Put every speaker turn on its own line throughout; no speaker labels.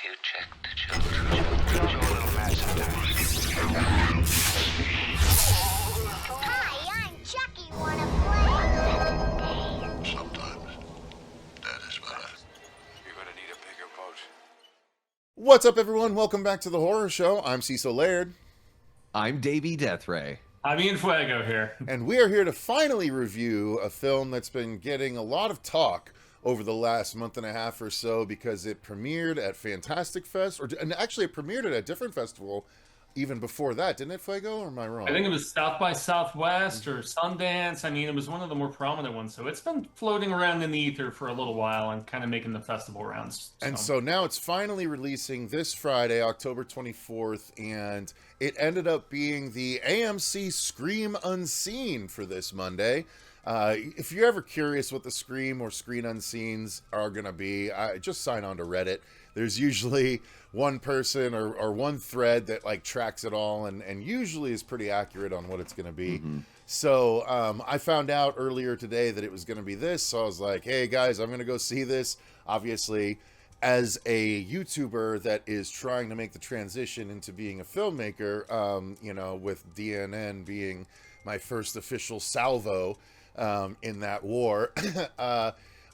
you check the children? Show a little match sometimes.
Hi, I'm Chucky. Wanna play?
Sometimes. That is what
You're gonna need a bigger boat.
What's up, everyone? Welcome back to the Horror Show. I'm Cecil Laird.
I'm Davey Deathray.
I'm Ian Fuego here.
And we are here to finally review a film that's been getting a lot of talk over the last month and a half or so because it premiered at Fantastic Fest, and actually it premiered at a different festival even before that, didn't it, Fuego, or am I wrong?
I think it was South by Southwest or Sundance. I mean, it was one of the more prominent ones. So it's been floating around in the ether for a little while and kind of making the festival rounds.
And so now it's finally releasing this Friday, October 24th, and it ended up being the AMC Scream Unseen for this Monday. If you're ever curious what the Scream or Screen Unseens are going to be, just sign on to Reddit. There's usually one person or one thread that like tracks it all and usually is pretty accurate on what it's going to be. Mm-hmm. So I found out earlier today that it was going to be this. So I was like, hey guys, I'm going to go see this. Obviously, as a YouTuber that is trying to make the transition into being a filmmaker, with DNN being my first official salvo in that war,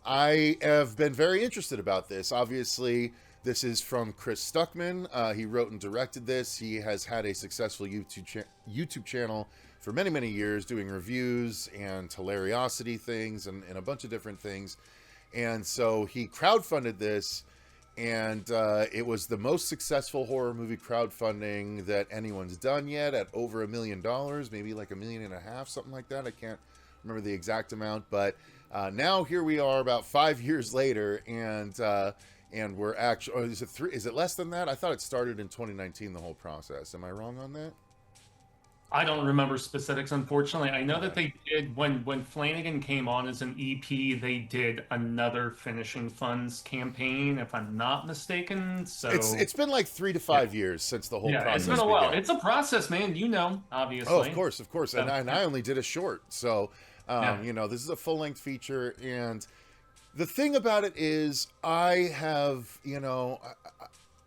I have been very interested about this. Obviously, this is from Chris Stuckman. He wrote and directed this. He has had a successful YouTube channel for many, many years doing reviews and hilariosity things and a bunch of different things. And so he crowdfunded this, and it was the most successful horror movie crowdfunding that anyone's done yet at over $1 million, maybe like $1.5 million, something like that. I can't remember the exact amount, but now here we are about 5 years later, and we're actually, is it less than that? I thought it started in 2019, the whole process. Am I wrong on that?
I don't remember specifics, unfortunately. I know that they did, when Flanagan came on as an EP, they did another Finishing Funds campaign, if I'm not mistaken. So
it's been like 3 to 5 years since the whole process
it's been a while.
began.
It's a process, man, obviously.
Oh, of course. So, and I only did a short. So, this is a full-length feature, and the thing about it is I have,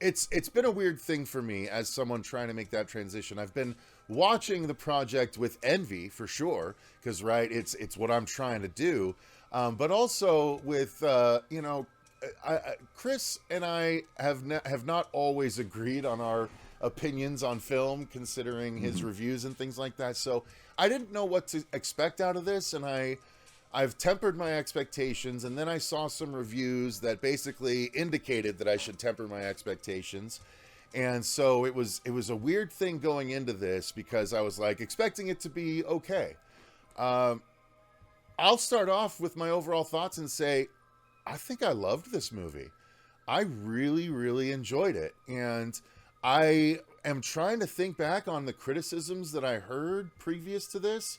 it's been a weird thing for me as someone trying to make that transition. I've been watching the project with envy for sure, because it's what I'm trying to do, but also with Chris and I have not always agreed on our opinions on film, considering his reviews and things like that. So I didn't know what to expect out of this, and I've tempered my expectations, and then I saw some reviews that basically indicated that I should temper my expectations. And so it was a weird thing going into this, because I was like expecting it to be okay. I'll start off with my overall thoughts and say, I think I loved this movie. I really, really enjoyed it. And I am trying to think back on the criticisms that I heard previous to this.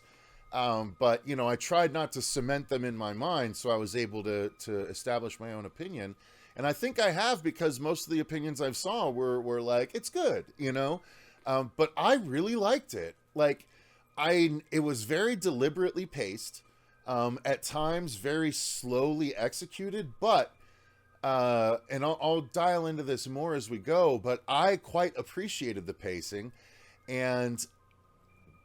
But I tried not to cement them in my mind, so I was able to establish my own opinion. And I think I have, because most of the opinions I saw were like, it's good, but I really liked it. It was very deliberately paced, at times very slowly executed, but, and I'll dial into this more as we go, but I quite appreciated the pacing. And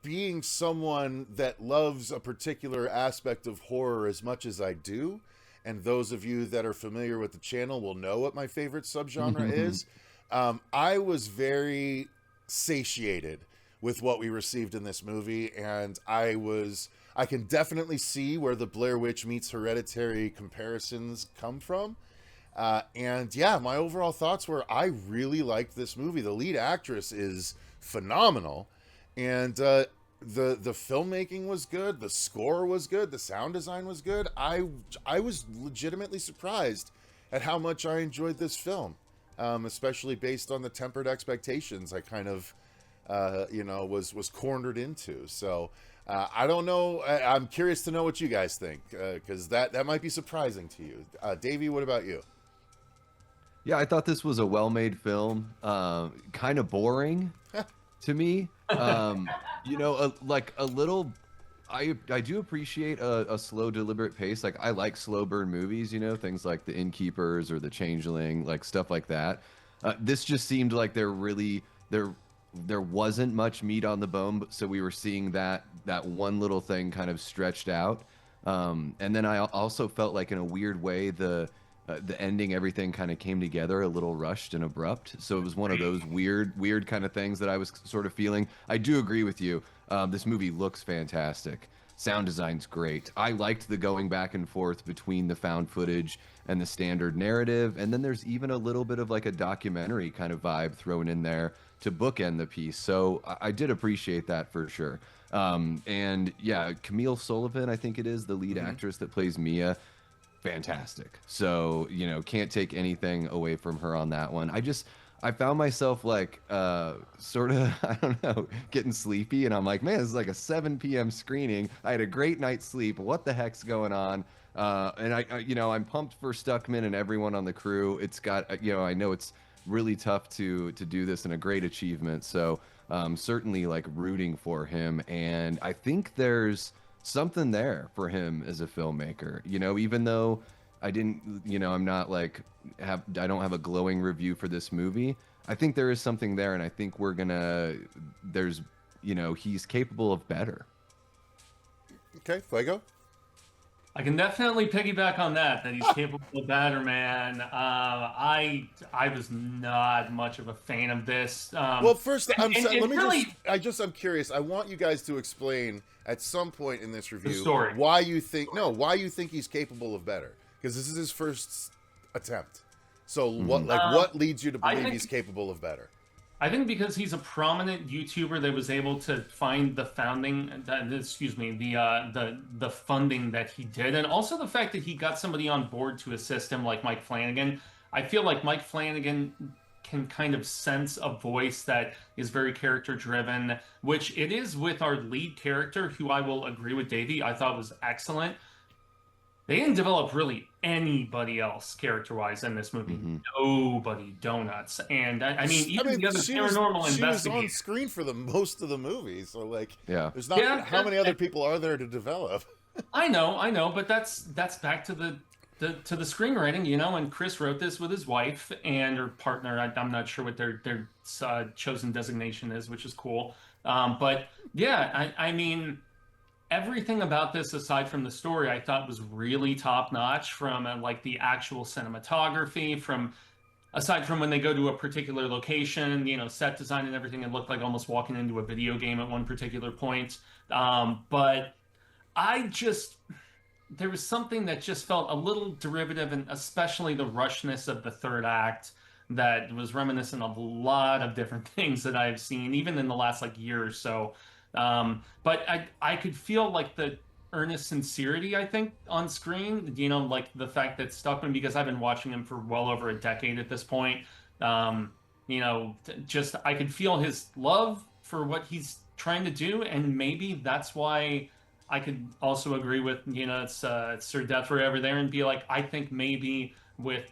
being someone that loves a particular aspect of horror as much as I do, and those of you that are familiar with the channel will know what my favorite subgenre is, I was very satiated with what we received in this movie, and I can definitely see where the Blair Witch meets Hereditary comparisons come from. And yeah, my overall thoughts were, I really liked this movie. The lead actress is phenomenal. And the filmmaking was good, the score was good, the sound design was good. I was legitimately surprised at how much I enjoyed this film, especially based on the tempered expectations I kind of, was cornered into. So I don't know. I'm curious to know what you guys think, because that might be surprising to you. Davey, what about you?
Yeah, I thought this was a well-made film. Kind of boring to me. Like a little. I do appreciate a slow, deliberate pace. Like, I like slow burn movies. Things like The Innkeepers or The Changeling, like stuff like that. This just seemed like there wasn't much meat on the bone, so we were seeing that one little thing kind of stretched out. And then I also felt like in a weird way the ending, everything kind of came together a little rushed and abrupt. So it was one of those weird kind of things that I was sort of feeling. I do agree with you. This movie looks fantastic. Sound design's great. I liked the going back and forth between the found footage and the standard narrative. And then there's even a little bit of like a documentary kind of vibe thrown in there to bookend the piece. So I did appreciate that for sure. And yeah, Camille Sullivan, I think it is, the lead actress that plays Mia. Fantastic. So, you know, can't take anything away from her on that one. I found myself like sort of, I don't know, getting sleepy, and I'm like, man, this is like a 7 p.m. screening. I had a great night's sleep. What the heck's going on? And I'm pumped for Stuckman and everyone on the crew. It's got, I know it's really tough to do this, and a great achievement. So certainly like rooting for him, and I think there's something there for him as a filmmaker. You know, even though I didn't, I'm not like I don't have a glowing review for this movie. I think there is something there, and I think he's capable of better.
Okay, Fuego.
I can definitely piggyback on that he's capable of better, man. I was not much of a fan of this.
Well, first, I'm curious. I want you guys to explain at some point in this review why you think he's capable of better, because this is his first attempt. So what leads you to believe he's capable of better?
I think because he's a prominent YouTuber that was able to find the funding that he did, and also the fact that he got somebody on board to assist him, like Mike Flanagan. I feel like Mike Flanagan can kind of sense a voice that is very character driven, which it is with our lead character, who I will agree with Davey, I thought was excellent. They didn't develop really anybody else character-wise in this movie. Nobody, donuts. And I mean, even the other paranormal investigator.
She was on screen for the most of the movie, so there's not.
Yeah,
how many other people are there to develop?
I know, but that's back to the screenwriting, and Chris wrote this with his wife and her partner. I'm not sure what their chosen designation is, which is cool. But yeah, I mean, everything about this, aside from the story, I thought was really top notch, from like the actual cinematography, aside from when they go to a particular location, set design and everything. It looked like almost walking into a video game at one particular point. But there was something that just felt a little derivative, and especially the rushness of the third act, that was reminiscent of a lot of different things that I've seen, even in the last year or so. But I could feel like the earnest sincerity, I think, on screen, like the fact that Stuckman, because I've been watching him for well over a decade at this point, I could feel his love for what he's trying to do. And maybe that's why I could also agree with, it's Sir Deathray over there, and be like, I think maybe with,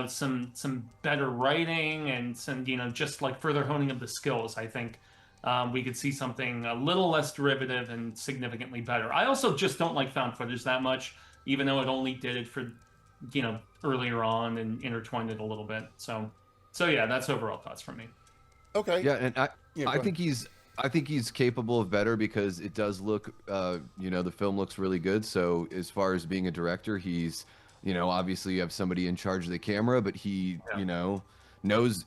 some better writing and some, just like further honing of the skills, I think we could see something a little less derivative and significantly better. I also just don't like found footage that much, even though it only did it for, earlier on and intertwined it a little bit. So yeah, that's overall thoughts from me.
Okay. Yeah, and I think he's capable of better, because it does look, the film looks really good. So as far as being a director, he's, obviously you have somebody in charge of the camera, but he, knows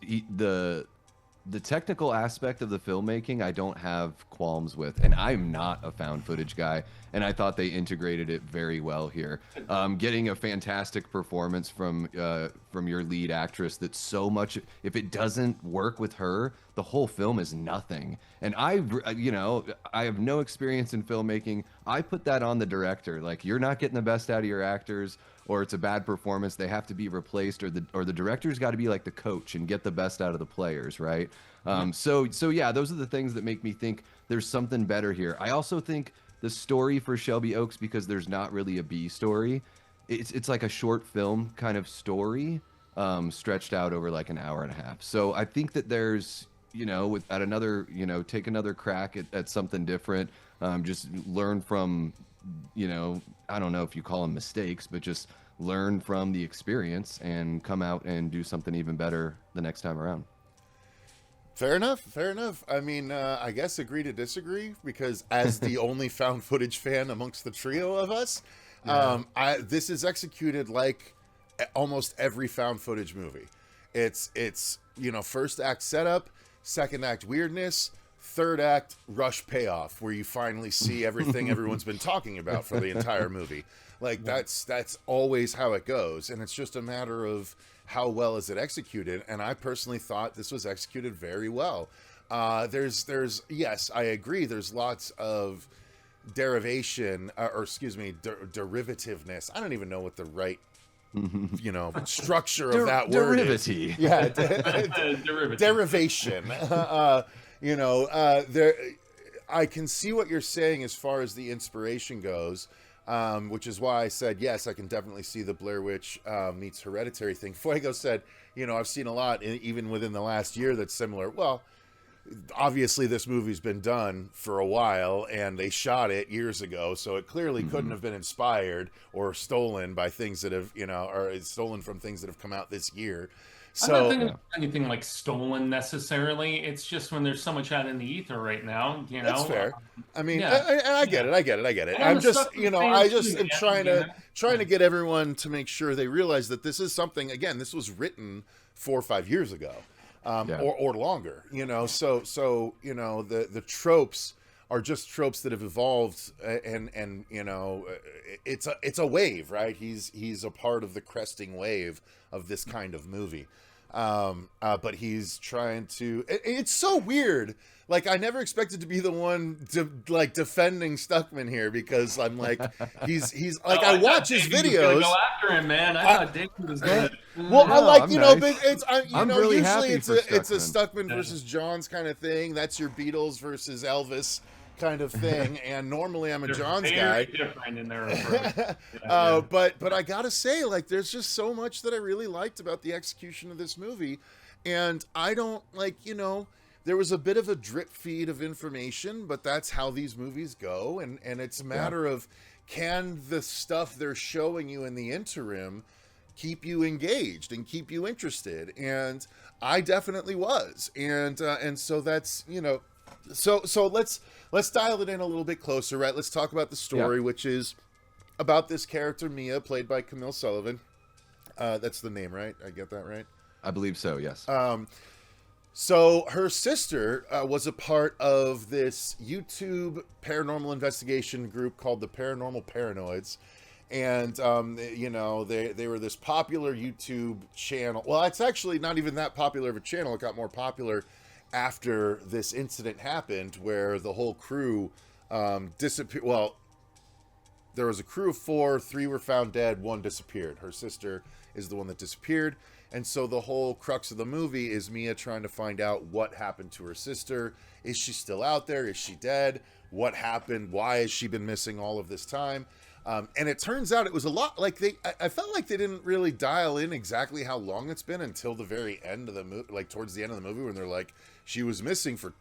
the technical aspect of the filmmaking, I don't have qualms with, and I'm not a found footage guy, and I thought they integrated it very well here. Getting a fantastic performance from your lead actress, that's so much, if it doesn't work with her, the whole film is nothing. And I have no experience in filmmaking. I put that on the director. Like, you're not getting the best out of your actors, or it's a bad performance, they have to be replaced, or the director's got to be like the coach and get the best out of the players, right? So yeah, those are the things that make me think there's something better here. I also think the story for Shelby Oaks, because there's not really a B story, it's like a short film kind of story, stretched out over like an hour and a half. So I think that there's, take another crack at something different, just learn from, I don't know if you call them mistakes, but just learn from the experience and come out and do something even better the next time around.
Fair enough. Fair enough. I mean, I guess agree to disagree, because as the only found footage fan amongst the trio of us, this is executed like almost every found footage movie. It's first act setup, second act weirdness, third act rush payoff, where you finally see everything everyone's been talking about for the entire movie. Like that's always how it goes, and it's just a matter of how well is it executed. And I personally thought this was executed very well. There's yes, I agree. There's lots of derivation, derivativeness. I don't even know what the right structure of that word is. Yeah, derivation. There, I can see what you're saying as far as the inspiration goes, which is why I said, yes, I can definitely see the Blair Witch meets Hereditary thing. Fuego said, I've seen a lot, even within the last year, that's similar. Well, obviously this movie's been done for a while, and they shot it years ago, so it clearly couldn't have been inspired or stolen by things that have, or stolen from things that have come out this year. So,
I don't think it's anything like stolen necessarily. It's just when there's so much out in the ether right now,
That's fair. I mean,
yeah.
I get it. I get it.
And
I'm
the
just,
stuff with
I
fans
just
too,
am
yeah,
trying to get everyone to make sure they realize that this is something, again, this was written 4 or 5 years ago, or longer, so, the tropes are just tropes that have evolved, and it's a wave, right? He's a part of the cresting wave of this kind of movie. But he's trying to, it's so weird. Like, I never expected to be the one defending Stuckman here, because I'm like, he's like, I watch his videos.
Go after him, man. I thought David was good.
Well,
No,
I like,
I'm nice.
but
I'm really
usually
happy for
it's a
Stuckman.
Stuckman versus Johns kind of thing. That's your Beatles versus Elvis kind of thing. And normally I'm a Johns guy.
Different in their
But I gotta say, like, there's just so much that I really liked about the execution of this movie. And I don't, there was a bit of a drip feed of information, but that's how these movies go. And it's a matter of, can the stuff they're showing you in the interim keep you engaged and keep you interested? And I definitely was. And so that's, so let's dial it in a little bit closer, right? Let's talk about the story, which is about this character, Mia, played by Camille Sullivan. That's the name, right? I get that right?
I believe so, yes.
So her sister was a part of this YouTube paranormal investigation group called the Paranormal Paranoids. And, they were this popular YouTube channel. Well, it's actually not even that popular of a channel. It got more popular after this incident happened, where the whole crew disappeared. Well, there was a crew of 4, 3 were found dead, 1 disappeared. Her sister is the one that disappeared. And so the whole crux of the movie is Mia trying to find out what happened to her sister. Is she still out there? Is she dead? What happened? Why has she been missing all of this time? And it turns out it was a lot like I felt like they didn't really dial in exactly how long it's been until the very end of the movie, like towards the end of the movie, when they're like, she was missing for,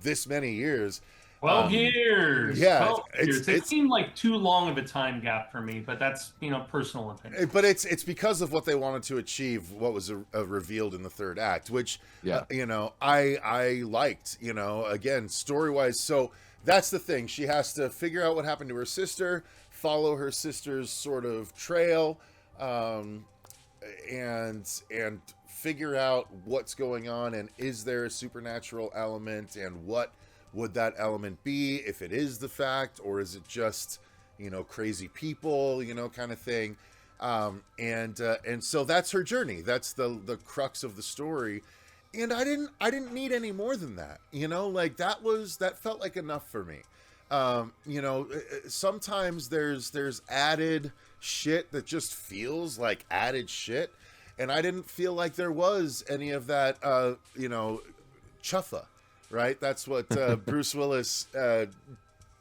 this many years.
12 years.
Yeah.
12 years. It seemed like too long of a time gap for me, but that's, personal opinion.
But it's because of what they wanted to achieve, what was revealed in the third act, which, I liked, again, story-wise. So that's the thing. She has to figure out what happened to her sister, follow her sister's sort of trail, and figure out what's going on, and is there a supernatural element, and what would that element be, if it is the fact, or is it just, crazy people, kind of thing. And so that's her journey. That's the crux of the story. And I didn't need any more than that, that felt like enough for me. Sometimes there's added shit that just feels like added shit. And I didn't feel like there was any of that, chuffa, right? That's what Bruce Willis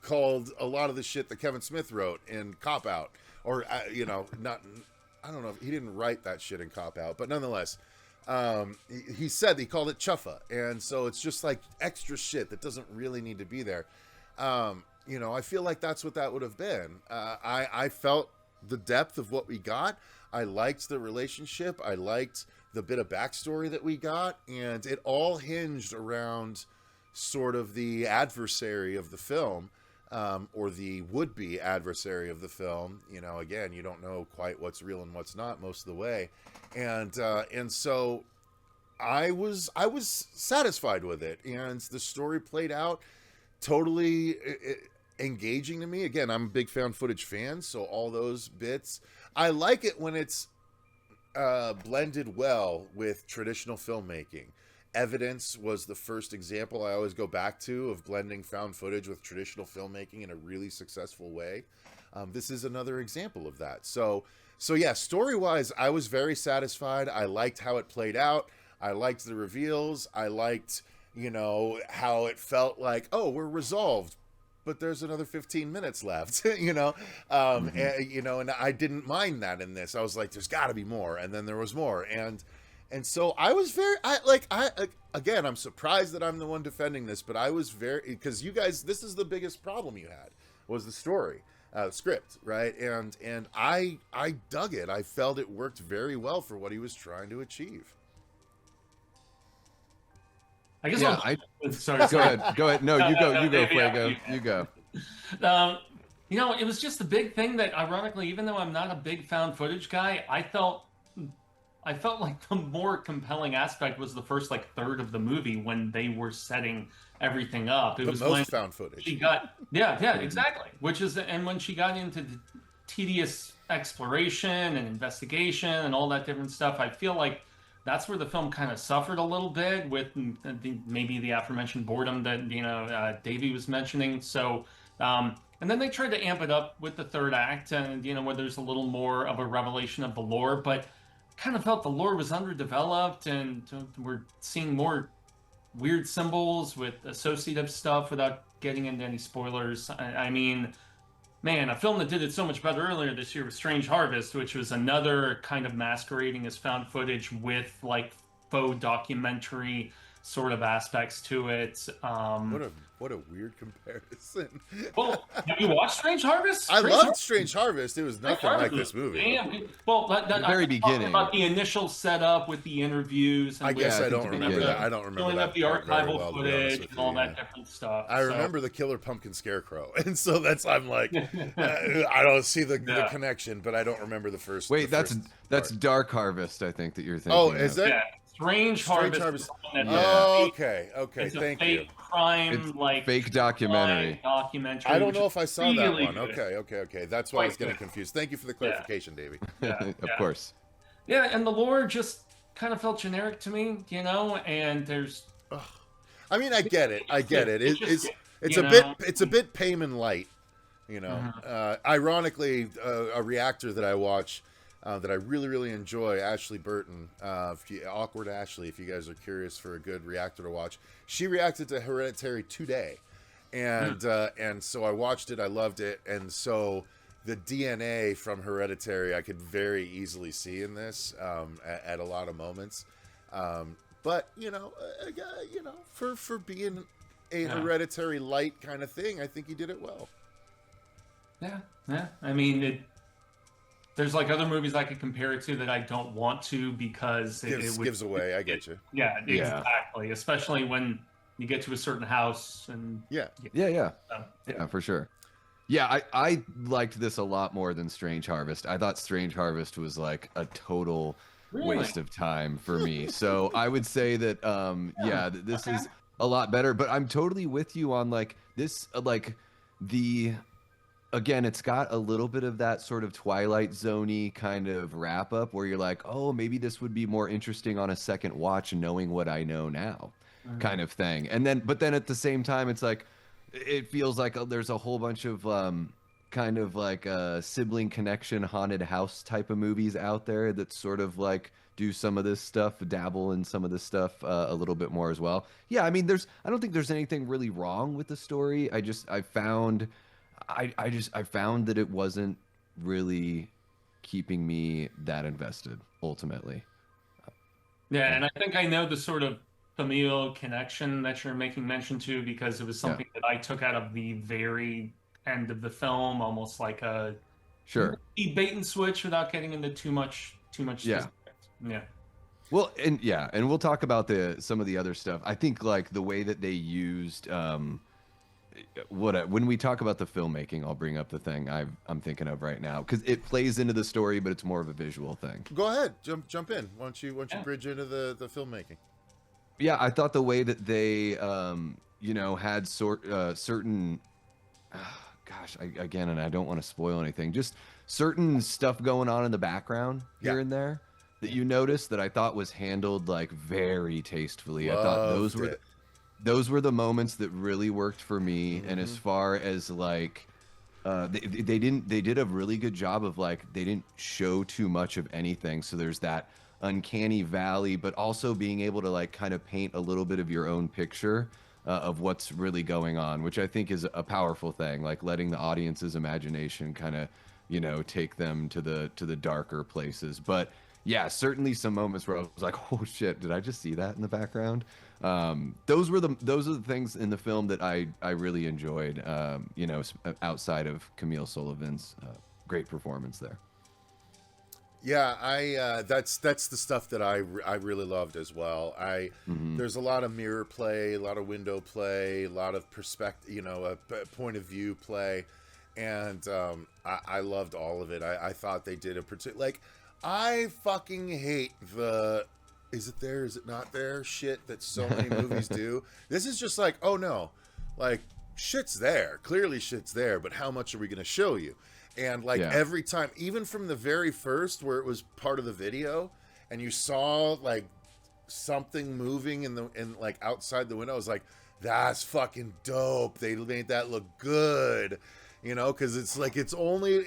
called a lot of the shit that Kevin Smith wrote in Cop Out. Or, not, I don't know, he didn't write that shit in Cop Out, but nonetheless, he said he called it chuffa. And so it's just like extra shit that doesn't really need to be there. I feel like that's what that would have been. I felt the depth of what we got. I liked the relationship. I liked the bit of backstory that we got, and it all hinged around sort of the adversary of the film, or the would-be adversary of the film. You know, again, you don't know quite what's real and what's not most of the way, and so I was satisfied with it, and the story played out totally engaging to me. Again, I'm a big found footage fan, so all those bits, I like it when it's blended well with traditional filmmaking. Evidence was the first example I always go back to of blending found footage with traditional filmmaking in a really successful way. This is another example of that. So yeah, story-wise, I was very satisfied. I liked how it played out. I liked the reveals. I liked, you know, how it felt like, oh, we're resolved, but there's another 15 minutes left, you know? And, you know, and I didn't mind that in this. I was like, there's got to be more. And then there was more. And so I was again, I'm surprised that I'm the one defending this, but I was because you guys, this is the biggest problem you had, was the story, script, right? And I dug it. I felt it worked very well for what he was trying to achieve.
I guess
Yeah,
sorry.
Go ahead. No, you go, Fuego.
Yeah.
You go.
You know, it was just the big thing that, ironically, even though I'm not a big found footage guy, I felt like the more compelling aspect was the first like third of the movie when they were setting everything up. It was
most
when
found footage.
She got exactly. And when she got into the tedious exploration and investigation and all that different stuff, I feel like that's where the film kind of suffered a little bit with maybe the aforementioned boredom that Davey was mentioning. So, and then they tried to amp it up with the third act, and where there's a little more of a revelation of the lore, but kind of felt the lore was underdeveloped, and we're seeing more weird symbols with associative stuff without getting into any spoilers. I mean, man, a film that did it so much better earlier this year was Strange Harvest, which was another kind of masquerading as found footage with like faux documentary sort of aspects to it.
What a weird comparison.
Well, have you watched Strange Harvest?
I loved Strange Harvest. It was nothing like this movie.
Damn. Well,
the very beginning.
About the initial setup with the interviews. And
I guess I don't
the
remember that. I don't remember
filling
that.
up the
part very
archival
well, to be honest
footage
with
and
you,
all
yeah.
that different stuff.
I remember the Killer Pumpkin Scarecrow, and so I'm like, I don't see the connection, but I don't remember the first.
Wait,
the
that's
part.
Dark Harvest, I think that you're thinking.
Oh, is
of.
it?
Yeah. Strange Harvest.
Oh, okay.
It's
Thank
a
you.
fake crime,
It's fake documentary.
Documentary.
I don't
which
know
is
if I saw
really
that one.
good.
Okay. That's why I was
Quite
getting
good.
confused. Thank you for the clarification, Davey.
Yeah,
Of course.
Yeah, and the lore just kind of felt generic to me, and there's.
I mean, I get it. It's a bit Payman light, Ironically, a reactor that I watch that I really, really enjoy, Ashley Burton, Awkward Ashley, if you guys are curious for a good reactor to watch. She reacted to Hereditary today, and so I watched it, I loved it, and so the DNA from Hereditary I could very easily see in this at a lot of moments. But, for being a Hereditary light kind of thing, I think he did it well.
Yeah. I mean, there's like other movies I could compare it to that I don't want to because it
gives away. I get you.
Yeah, exactly. Especially when you get to a certain house and
Yeah, for sure. Yeah, I liked this a lot more than Strange Harvest. I thought Strange Harvest was like a total waste of time for me. So I would say that this is a lot better. But I'm totally with you on like this, again, it's got a little bit of that sort of Twilight Zone-y kind of wrap up where you're like, oh, maybe this would be more interesting on a second watch knowing what I know now kind of thing. But then at the same time, it's like, it feels like there's a whole bunch of kind of like sibling connection haunted house type of movies out there that sort of like do some of this stuff, dabble in some of this stuff a little bit more as well. Yeah, I mean, I don't think there's anything really wrong with the story. I found that it wasn't really keeping me that invested ultimately.
Yeah, and I think I know the sort of familial connection that you're making mention to because it was something that I took out of the very end of the film, almost like a
Sure.
Be bait and switch without getting into too much.
Yeah.
Yeah.
Well, and we'll talk about some of the other stuff. I think like the way that they used when we talk about the filmmaking, I'll bring up the thing I'm thinking of right now because it plays into the story, but it's more of a visual thing.
Go ahead, jump in. Why don't you bridge into the filmmaking?
Yeah, I thought the way that they had certain gosh, again, and I don't want to spoil anything, just certain stuff going on in the background here and there that you noticed that I thought was handled like very tastefully. I thought those were the moments that really worked for me. And as far as like they did a really good job of like they didn't show too much of anything, so there's that uncanny valley, but also being able to like kind of paint a little bit of your own picture of what's really going on, which I think is a powerful thing, like letting the audience's imagination kind of take them to the darker places. But yeah, certainly some moments where I was like, oh shit, did I just see that in the background? Those are the things in the film that I really enjoyed, outside of Camille Sullivan's great performance there.
Yeah, that's the stuff that I really loved as well. There's a lot of mirror play, a lot of window play, a lot of perspective, a point of view play, and I loved all of it. I thought they did a particular, I fucking hate the is it there, is it not there shit that so many movies do. This is just like, oh no, like shit's there, clearly shit's there, but how much are we going to show you? And every time, even from the very first where it was part of the video and you saw like something moving in like outside the window, I was like, that's fucking dope. They made that look good. Because it's like it's only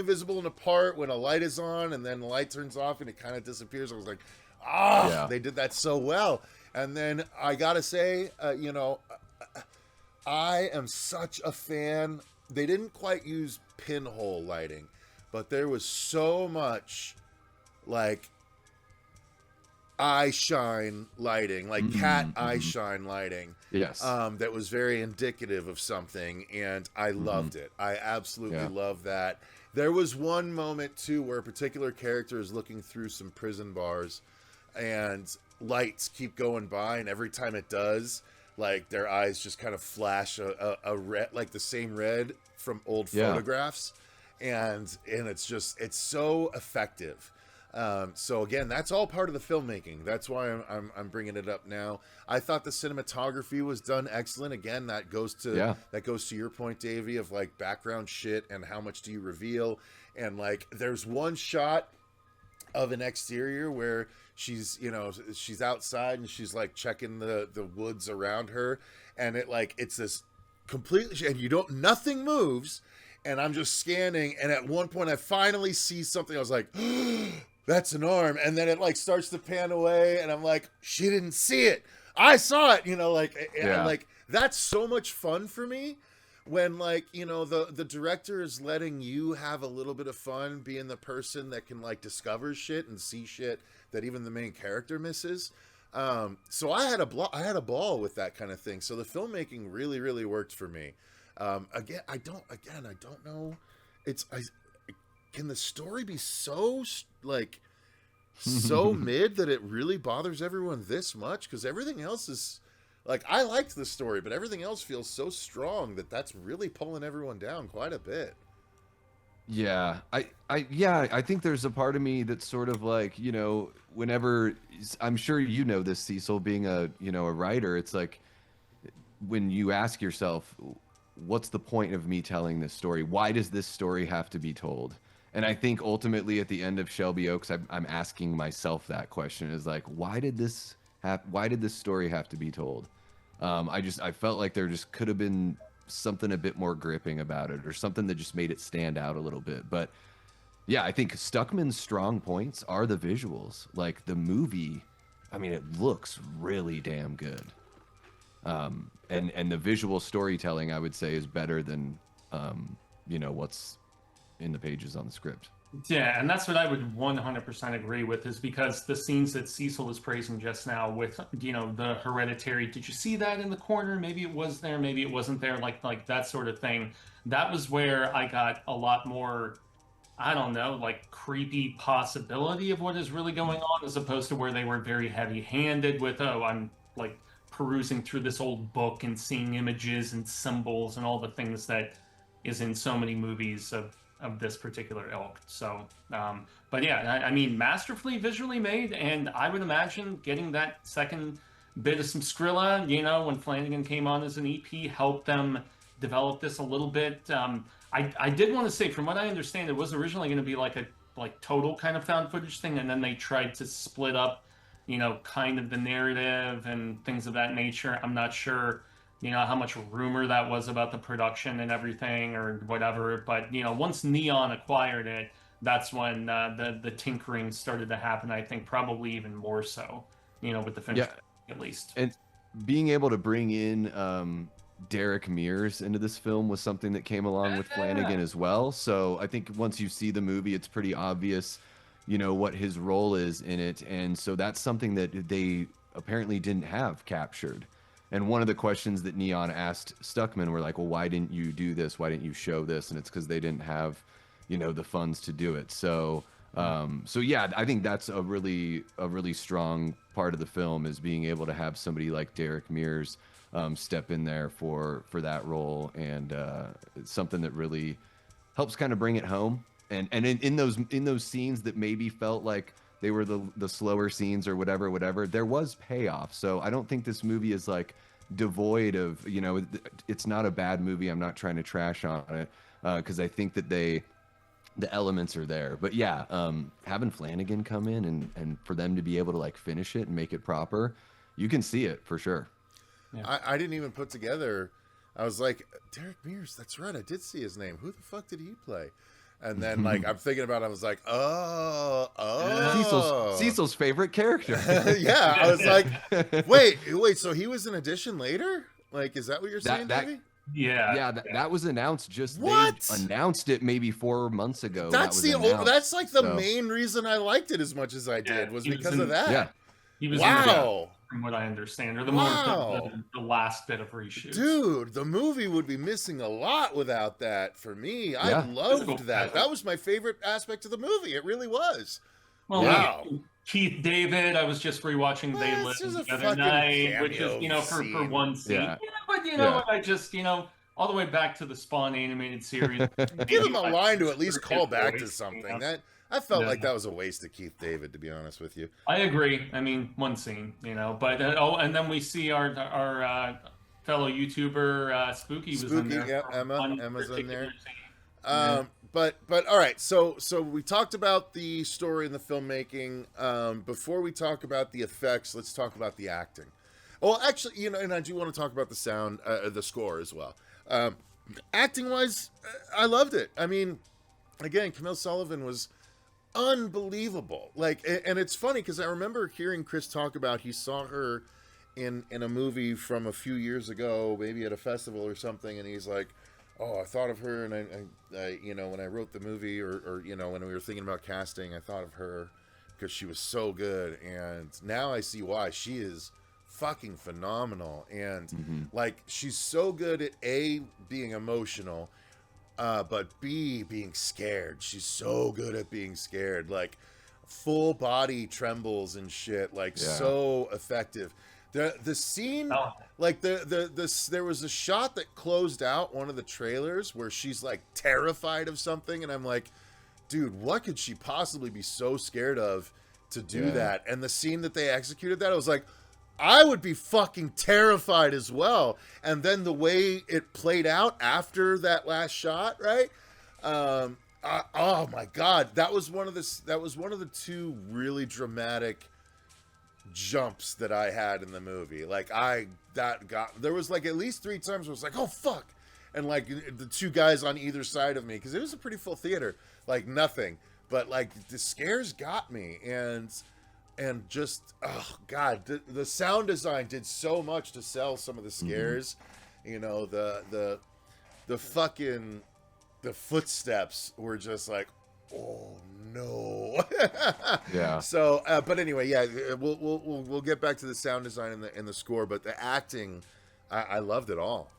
visible in a part when a light is on, and then the light turns off and it kind of disappears. I was like, they did that so well. And then I gotta say, I am such a fan. They didn't quite use pinhole lighting, but there was so much like eye shine lighting, like cat eye shine lighting.
Yes.
That was very indicative of something, and I loved it. I absolutely loved that. There was one moment too where a particular character is looking through some prison bars, and lights keep going by, and every time it does, like their eyes just kind of flash a red, like the same red from old photographs, and it's so effective. So again, that's all part of the filmmaking. That's why I'm bringing it up now. I thought the cinematography was done excellent. Again, that goes to your point, Davey, of like background shit and how much do you reveal. And like, there's one shot of an exterior where she's outside and she's like checking the woods around her, and it's this completely, and nothing moves, and I'm just scanning, and at one point I finally see something. I was like, that's an arm, and then it like starts to pan away, and I'm like, she didn't see it, I saw it, and like that's so much fun for me when the director is letting you have a little bit of fun being the person that can like discover shit and see shit that even the main character misses. So I had a ball with that kind of thing. So the filmmaking really, really worked for me. Again, I don't know. Can the story be so so mid that it really bothers everyone this much? Because everything else is like, I liked the story, but everything else feels so strong that's really pulling everyone down quite a bit.
Yeah, I think there's a part of me that's sort of like, whenever, I'm sure this, Cecil, being a writer, it's like when you ask yourself, what's the point of me telling this story? Why does this story have to be told? And I think ultimately at the end of Shelby Oaks, I'm asking myself that question, is like, why did this story have to be told? I felt like there just could have been something a bit more gripping about it, or something that just made it stand out a little bit. But yeah, I think Stuckman's strong points are the visuals. Like the movie, I mean, it looks really damn good. And the visual storytelling, I would say, is better than what's in the pages on the script.
Yeah, and that's what I would 100% agree with, is because the scenes that Cecil was praising just now with, the hereditary, did you see that in the corner? Maybe it was there, maybe it wasn't there, like that sort of thing. That was where I got a lot more I don't know, like creepy possibility of what is really going on, as opposed to where they were very heavy-handed with, oh, I'm like perusing through this old book and seeing images and symbols and all the things that is in so many movies of this particular ilk. So, but yeah, I mean, masterfully visually made, and I would imagine getting that second bit of some Skrilla, you know, when Flanagan came on as an EP, helped them develop this a little bit. I did want to say, from what I understand, it was originally going to be like a total kind of found footage thing, and then they tried to split up, you know, kind of the narrative and things of that nature. I'm not sure, you know, how much rumor that was about the production and everything or whatever. But, you know, once Neon acquired it, that's when the tinkering started to happen. I think probably even more so, you know, with the finished at least.
And being able to bring in Derek Mears into this film was something that came along with Flanagan as well. So I think once you see the movie, it's pretty obvious, you know, what his role is in it. And so that's something that they apparently didn't have captured. And one of the questions that Neon asked Stuckman were like, well, why didn't you do this? Why didn't you show this? And it's because they didn't have, you know, the funds to do it. So, so yeah, I think that's a really strong part of the film, is being able to have somebody like Derek Mears step in there for that role. And it's something that really helps kind of bring it home. And in those scenes that maybe felt like they were the slower scenes or whatever, there was payoff. So I don't think this movie is like devoid of, you know, it's not a bad movie. I'm not trying to trash on it, because I think that the elements are there. But yeah, having Flanagan come in and for them to be able to like finish it and make it proper, you can see it for sure.
Yeah. I didn't even put together. I was like, Derek Mears, that's right. I did see his name. Who the fuck did he play? And then, like, I'm thinking about it. I was like,
Cecil's favorite character.
Yeah. I was like, wait. So he was an addition later? Like, is that what you're saying, Davey?
Yeah.
That was announced
What?
They announced it maybe 4 months ago.
That's that's like the main reason I liked it as much as I did, was because of that.
Yeah.
He was
wow.
from what I understand, or the last bit of reshoots.
Dude, the movie would be missing a lot without that for me. I loved that. That was my favorite aspect of the movie. It really was.
Well, wow. Keith David, I was just rewatching They Live the other night, which is, you know, for one scene. Yeah. But you know what, I just, you know, all the way back to the Spawn animated series.
Give him a line to at least call back to something. You know? I felt like that was a waste of Keith David, to be honest with you.
I agree. I mean, one scene, you know, but and then we see our fellow YouTuber Spooky was in there.
Yeah, Emma's in there. But all right, so we talked about the story and the filmmaking. Before we talk about the effects, let's talk about the acting. Well, actually, you know, and I do want to talk about the sound, the score as well. Acting wise, I loved it. I mean, again, Camille Sullivan was unbelievable. Like, and it's funny because I remember hearing Chris talk about he saw her in a movie from a few years ago, maybe at a festival or something, and he's like, oh, I thought of her, and I you know, when I wrote the movie, or you know, when we were thinking about casting, I thought of her because she was so good, and now I see why. She is fucking phenomenal, and like, she's so good at A, being emotional, but B, being scared. She's so good at being scared, like full body trembles and shit, like so effective. The scene, like there was a shot that closed out one of the trailers where she's like terrified of something, and I'm like, dude, what could she possibly be so scared of to do that? And the scene that they executed that, I was like, I would be fucking terrified as well. And then the way it played out after that last shot, right? Oh my God, that was one of the two really dramatic jumps that I had in the movie. Like, there was like at least 3 times where I was like, oh fuck, and like the two guys on either side of me, because it was a pretty full theater, like nothing, but like the scares got me, and just, oh God, the sound design did so much to sell some of the scares. You know, the fucking, the footsteps were just like, oh no.
Yeah.
So, but anyway, yeah, we'll get back to the sound design and the score, but the acting, I loved it all.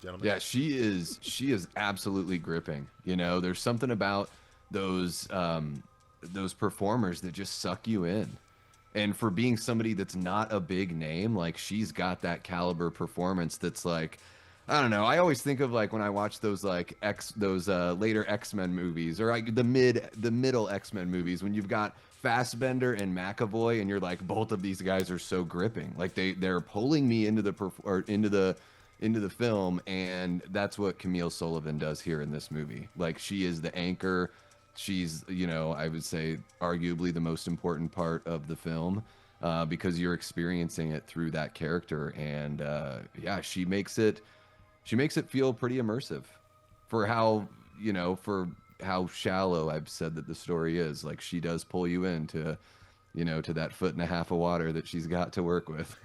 gentlemen?
Yeah, she is absolutely gripping. You know, there's something about those performers that just suck you in. And for being somebody that's not a big name, like she's got that caliber performance that's like, I don't know. I always think of like when I watch those like those later X-Men movies, or like the middle X-Men movies, when you've got Fassbender and McAvoy, and you're like, both of these guys are so gripping. Like they're pulling me into the film, and that's what Camille Sullivan does here in this movie. Like she is the anchor. She's, you know, I would say arguably the most important part of the film, because you're experiencing it through that character, and yeah, she makes it feel pretty immersive for how, you know, for how shallow I've said that the story is. Like she does pull you into, you know, to that 1.5 feet of water that she's got to work with.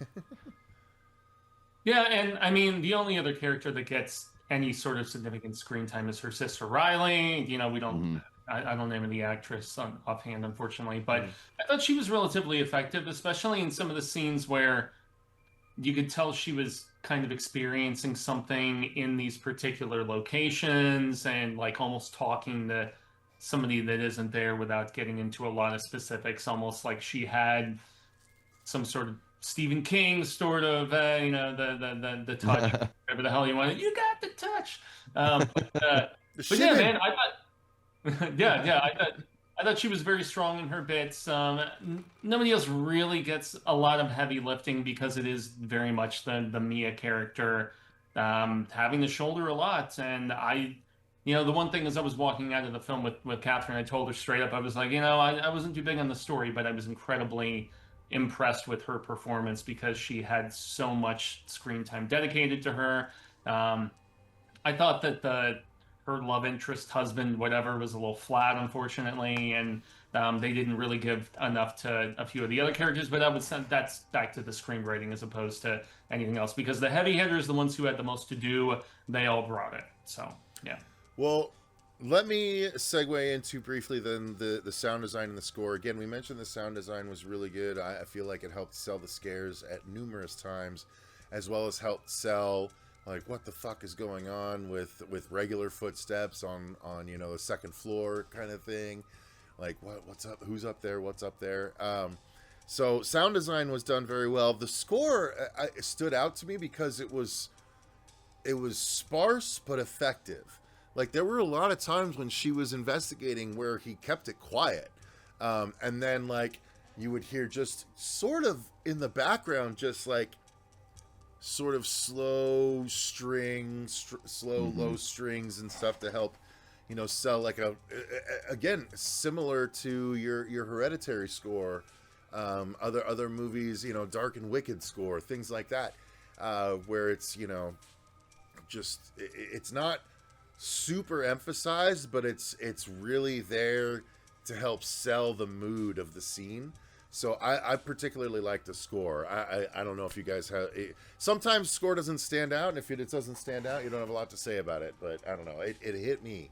Yeah, and I mean, the only other character that gets any sort of significant screen time is her sister Riley. You know, we don't, I don't name the actress offhand, unfortunately, but I thought she was relatively effective, especially in some of the scenes where you could tell she was kind of experiencing something in these particular locations, and like almost talking to somebody that isn't there without getting into a lot of specifics, almost like she had some sort of Stephen King sort of, you know, the touch, whatever the hell you want. You got the touch. But yeah, man, I thought, yeah, I thought she was very strong in her bits. Nobody else really gets a lot of heavy lifting because it is very much the Mia character having to shoulder a lot. And you know, the one thing as I was walking out of the film with Catherine, I told her straight up, I was like, you know, I wasn't too big on the story, but I was incredibly impressed with her performance because she had so much screen time dedicated to her. I thought that her love interest, husband, whatever, was a little flat, unfortunately, and they didn't really give enough to a few of the other characters. But that's back to the screenwriting as opposed to anything else, because the heavy hitters, the ones who had the most to do, they all brought it. So yeah.
Well, let me segue into briefly then the sound design and the score. Again, we mentioned the sound design was really good. I feel like it helped sell the scares at numerous times, as well as helped sell like what the fuck is going on with regular footsteps on you know, the second floor kind of thing. Like what's up? Who's up there? What's up there? So sound design was done very well. The score stood out to me because it was sparse but effective. Like there were a lot of times when she was investigating where he kept it quiet, and then like you would hear just sort of in the background, just like sort of slow strings, low strings and stuff to help, you know, sell like again, similar to your Hereditary score, other movies, you know, Dark and Wicked score, things like that, where it's, you know, just it's not super emphasized, but it's really there to help sell the mood of the scene. So I particularly like the score. I don't know if you guys have... Sometimes score doesn't stand out, and if it doesn't stand out, you don't have a lot to say about it. But I don't know. It hit me.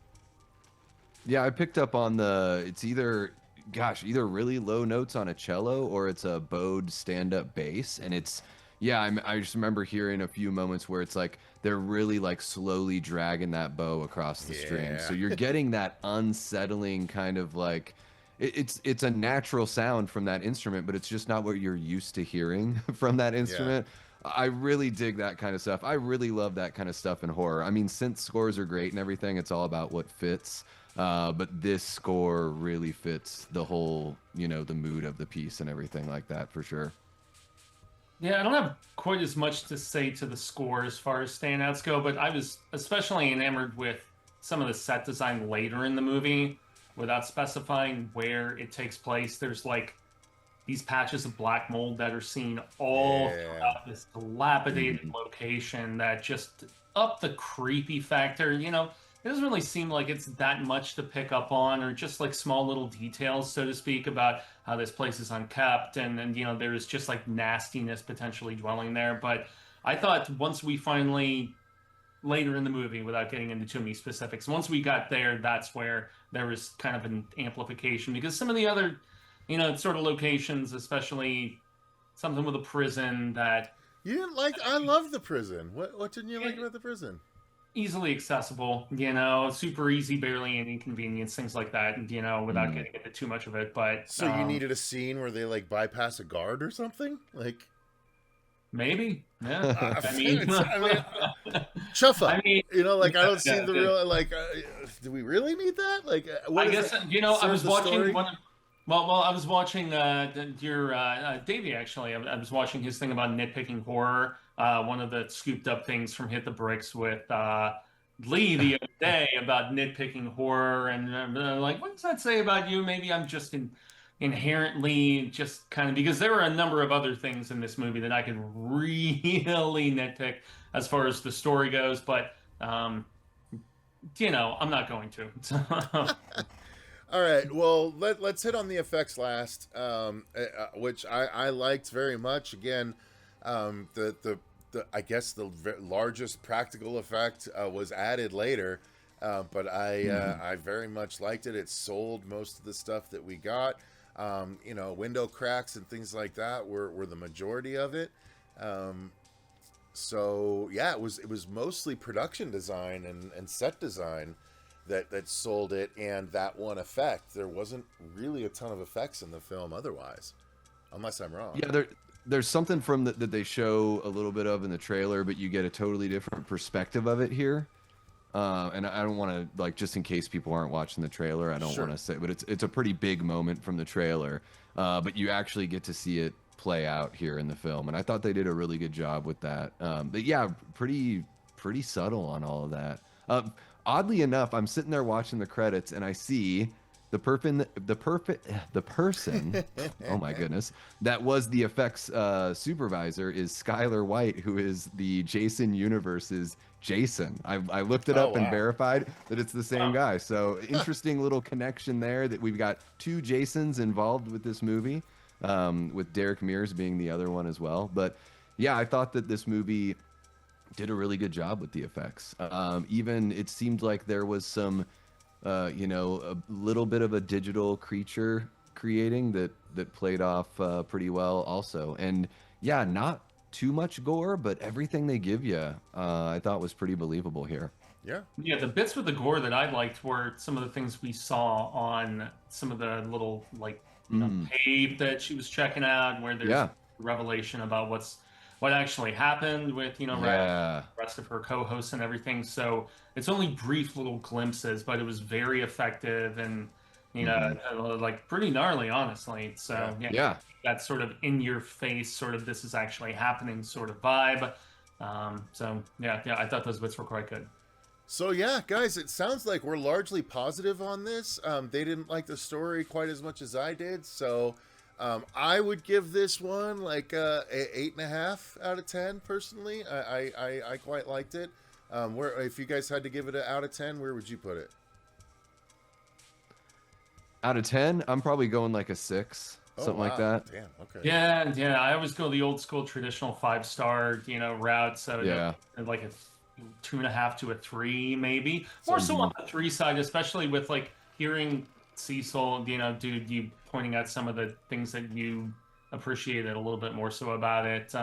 Yeah, I picked up on it's either really low notes on a cello or it's a bowed stand-up bass. And it's... Yeah, I just remember hearing a few moments where it's like they're really like slowly dragging that bow across the string. So you're getting that unsettling kind of like... It's a natural sound from that instrument, but it's just not what you're used to hearing from that instrument. Yeah. I really dig that kind of stuff. I really love that kind of stuff in horror. I mean, synth scores are great and everything. It's all about what fits. But this score really fits the whole, you know, the mood of the piece and everything like that for sure.
Yeah, I don't have quite as much to say to the score as far as standouts go, but I was especially enamored with some of the set design later in the movie. Without specifying where it takes place, there's like these patches of black mold that are seen all throughout this dilapidated location that just up the creepy factor. You know, it doesn't really seem like it's that much to pick up on, or just like small little details, so to speak, about how this place is unkept, and you know, there's just like nastiness potentially dwelling there. But I thought once we finally, later in the movie, without getting into too many specifics, once we got there, that's where there was kind of an amplification, because some of the other, you know, sort of locations, especially something with a prison that
you didn't like. I love the prison. What didn't you like about the prison?
easily accessible, super easy, barely an inconvenience, things like that, and without getting into too much of it. But
So you needed a scene where they like bypass a guard or something, like
maybe, yeah. I mean,
chuff up.
I mean,
Like I don't see
yeah,
the real like. Do we really need that? Like, what
I
is
guess
that?
I
Serve
was
the
watching
story?
one. Well, I was watching your Davey actually. I was watching his thing about nitpicking horror. One of the scooped up things from Hit the Bricks with Lee the other day about nitpicking horror, and like, what does that say about you? Maybe I'm just inherently just kind of, because there were a number of other things in this movie that I could really nitpick as far as the story goes, but I'm not going to.
All right. Well, let's hit on the effects last, which I liked very much. Again, the I guess the largest practical effect was added later, but I very much liked it. It sold most of the stuff that we got. Window cracks and things like that were the majority of it. So yeah, it was mostly production design and set design that sold it, and that one effect. There wasn't really a ton of effects in the film otherwise, unless I'm wrong.
Yeah, there's something from that they show a little bit of in the trailer, but you get a totally different perspective of it here. And I don't want to, like, just in case people aren't watching the trailer, I don't want to say, but it's a pretty big moment from the trailer. But you actually get to see it play out here in the film, and I thought they did a really good job with that. But yeah, pretty subtle on all of that. Oddly enough, I'm sitting there watching the credits, and I see the person. Oh my goodness, that was the effects supervisor is Skylar White, who is the Jason universe's Jason. I looked it up and verified that it's the same guy. So interesting little connection there, that we've got two Jasons involved with this movie, with Derek Mears being the other one as well. But yeah, I thought that this movie did a really good job with the effects. Even it seemed like there was some, a little bit of a digital creature creating that played off pretty well also. And yeah, not too much gore, but everything they give you, I thought was pretty believable here.
Yeah.
Yeah, the bits with the gore that I liked were some of the things we saw on some of the little, like, cave that she was checking out, where there's revelation about what actually happened with, the rest of her co-hosts and everything. So it's only brief little glimpses, but it was very effective and, like, pretty gnarly, honestly. So yeah, that sort of in your face, sort of this is actually happening sort of vibe. So yeah, I thought those bits were quite good.
So yeah, guys, it sounds like we're largely positive on this. They didn't like the story quite as much as I did, so I would give this one like a 8.5 out of 10 personally. I quite liked it. If you guys had to give it an out of 10, where would you put it?
Out of 10, I'm probably going like a 6, something like that.
Damn. Okay.
Yeah. I always go the old school traditional 5-star, route. So like a 2.5 to a 3, maybe. More so on the 3 side, especially with like hearing Cecil, dude, you pointing out some of the things that you appreciated a little bit more so about it.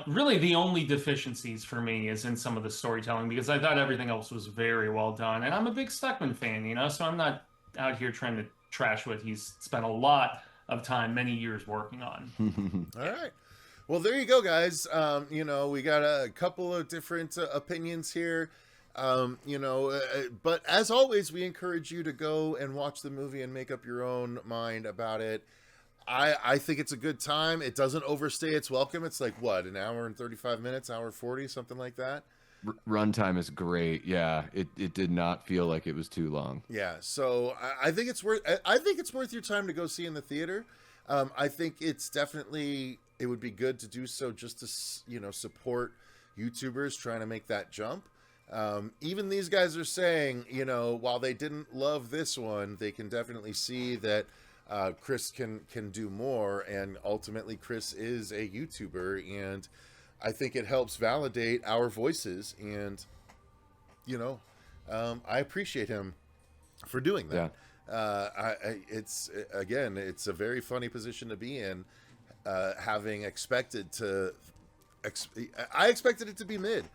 Really the only deficiencies for me is in some of the storytelling, because I thought everything else was very well done. And I'm a big Stuckman fan, so I'm not out here trying to trash what he's spent a lot of time, many years working on.
All right. Well, there you go, guys. We got a couple of different opinions here. But as always, we encourage you to go and watch the movie and make up your own mind about it. I think it's a good time. It doesn't overstay its welcome. It's like, what, an hour and 35 minutes, hour 40, something like that.
Runtime is great. Yeah, it did not feel like it was too long.
Yeah, so I think it's worth your time to go see in the theater. I think it's definitely, it would be good to do so just to support YouTubers trying to make that jump. Even these guys are saying, while they didn't love this one, they can definitely see that Chris can do more, and ultimately Chris is a YouTuber, and I think it helps validate our voices, and I appreciate him for doing that. It's a very funny position to be in, having expected to. I expected it to be mid.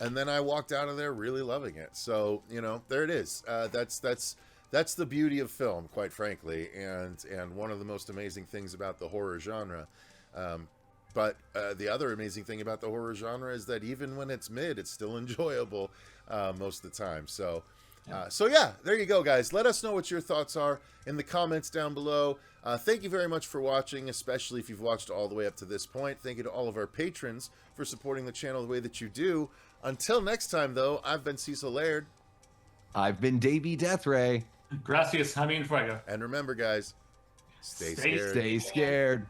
and then I walked out of there really loving it. So, you know, there it is. That's the beauty of film, quite frankly, and one of the most amazing things about the horror genre. But the other amazing thing about the horror genre is that even when it's mid, it's still enjoyable most of the time. So, yeah, there you go, guys. Let us know what your thoughts are in the comments down below. Thank you very much for watching, especially if you've watched all the way up to this point. Thank you to all of our patrons for supporting the channel the way that you do. Until next time, though, I've been Cecil Laird.
I've been Davey Deathray.
Gracias, Jaime and Fuego.
And remember, guys, stay
Stay
scared.
Stay scared.